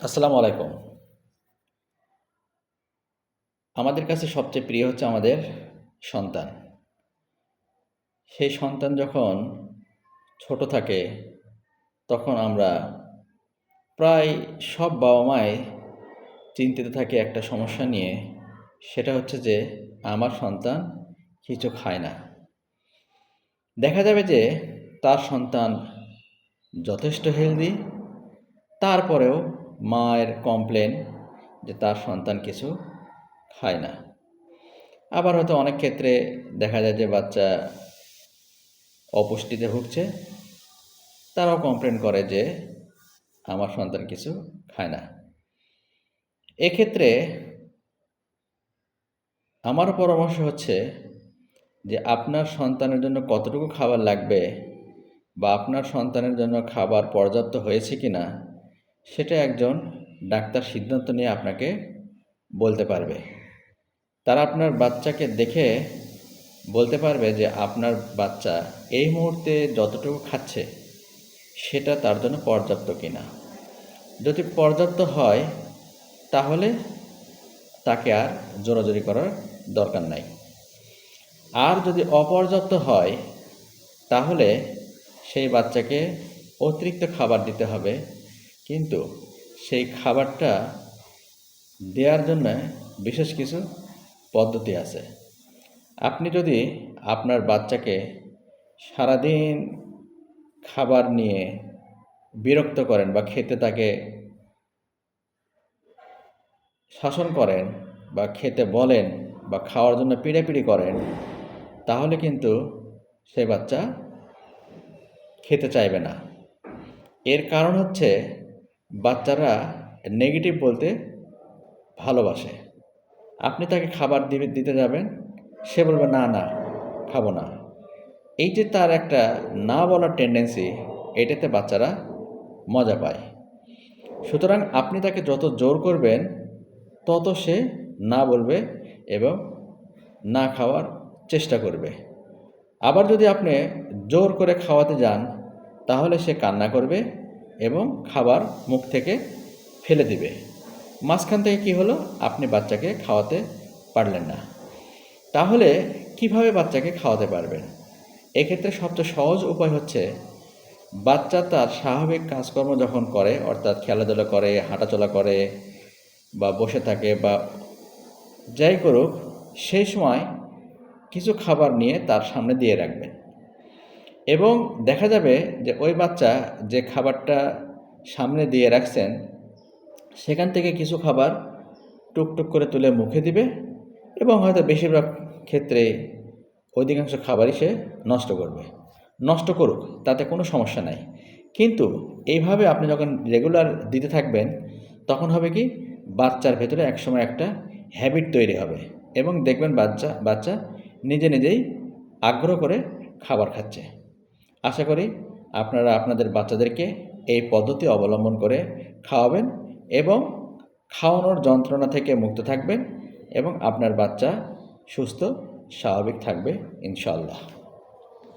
আসসালামু আলাইকুম। আমাদের কাছে সবচেয়ে প্রিয় হচ্ছে আমাদের সন্তান। সেই সন্তান যখন ছোট থাকে তখন আমরা প্রায় সব বাবা-মাই চিন্তিত থাকে একটা সমস্যা নিয়ে। সেটা হচ্ছে যে আমার সন্তান কিছু খায় না। দেখা যাবে যে তার সন্তান যথেষ্ট হেলদি, তারপরেও মায়ের কমপ্লেন যে তার সন্তান কিছু খায় না। আবার হয়তো অনেক ক্ষেত্রে দেখা যায় যে বাচ্চা অপুষ্টিতে ভুগছে, তারাও কমপ্লেন করে যে আমার সন্তান কিছু খায় না। এক্ষেত্রে আমার পরামর্শ হচ্ছে যে আপনার সন্তানের জন্য কতটুকু খাবার লাগবে বা আপনার সন্তানের জন্য খাবার পর্যাপ্ত হয়েছে কি না, সেটা একজন ডাক্তার সিদ্ধান্ত নিয়ে আপনাকে বলতে পারবে। তারা আপনার বাচ্চাকে দেখে বলতে পারবে যে আপনার বাচ্চা এই মুহূর্তে যতটুকু খাচ্ছে সেটা তার জন্য পর্যাপ্ত কিনা। যদি পর্যাপ্ত হয় তাহলে তাকে আর জোরাজুরি করার দরকার নাই। আর যদি অপর্যাপ্ত হয় তাহলে সেই বাচ্চাকে অতিরিক্ত খাবার দিতে হবে, কিন্তু সেই খাবারটা দেওয়ার জন্য বিশেষ কিছু পদ্ধতি আছে। আপনি যদি আপনার বাচ্চাকে সারাদিন খাবার নিয়ে বিরক্ত করেন বা খেতে তাকে শাসন করেন বা খেতে বলেন বা খাওয়ার জন্য পিড়াপিড়ি করেন, তাহলে কিন্তু সে বাচ্চা খেতে চাইবে না। এর কারণ হচ্ছে বাচ্চারা নেগেটিভ বলতে ভালোবাসে। আপনি তাকে খাবার দিতে যাবেন, সে বলবে না না খাবো না। এই যে তার একটা না বলার টেন্ডেন্সি, এটাতে বাচ্চারা মজা পায়। সুতরাং আপনি তাকে যত জোর করবেন তত সে না বলবে এবং না খাওয়ার চেষ্টা করবে। আবার যদি আপনি জোর করে খাওয়াতে যান তাহলে সে কান্না করবে এবং খাবার মুখ থেকে ফেলে দিবে। মাঝখান থেকে কী হলো, আপনি বাচ্চাকে খাওয়াতে পারলেন না। তাহলে কিভাবে বাচ্চাকে খাওয়াতে পারবেন? এক্ষেত্রে সবচেয়ে সহজ উপায় হচ্ছে বাচ্চা তার স্বাভাবিক কাজকর্ম যখন করে, অর্থাৎ খেলাধুলা করে, হাঁটাচলা করে বা বসে থাকে বা যাই করুক, সেই সময় কিছু খাবার নিয়ে তার সামনে দিয়ে রাখবেন এবং দেখা যাবে যে ওই বাচ্চা যে খাবারটা সামনে দিয়ে রাখছেন সেখান থেকে কিছু খাবার টুকটুক করে তুলে মুখে দিবে এবং হয়তো বেশিরভাগ ক্ষেত্রে অধিকাংশ খাবারই সে নষ্ট করবে। নষ্ট করুক, তাতে কোনো সমস্যা নাই। কিন্তু এইভাবে আপনি যখন রেগুলার দিতে থাকবেন তখন হবে কি, বাচ্চার ভেতরে একসময় একটা হ্যাবিট তৈরি হবে এবং দেখবেন বাচ্চা বাচ্চা নিজে নিজেই আগ্রহ করে খাবার খাচ্ছে। আশা করি আপনারা আপনাদের বাচ্চাদেরকে এই পদ্ধতি অবলম্বন করে খাওয়াবেন এবং খাওয়ানোর যন্ত্রণা থেকে মুক্ত থাকবেন এবং আপনার বাচ্চা সুস্থ স্বাভাবিক থাকবে ইনশাআল্লাহ।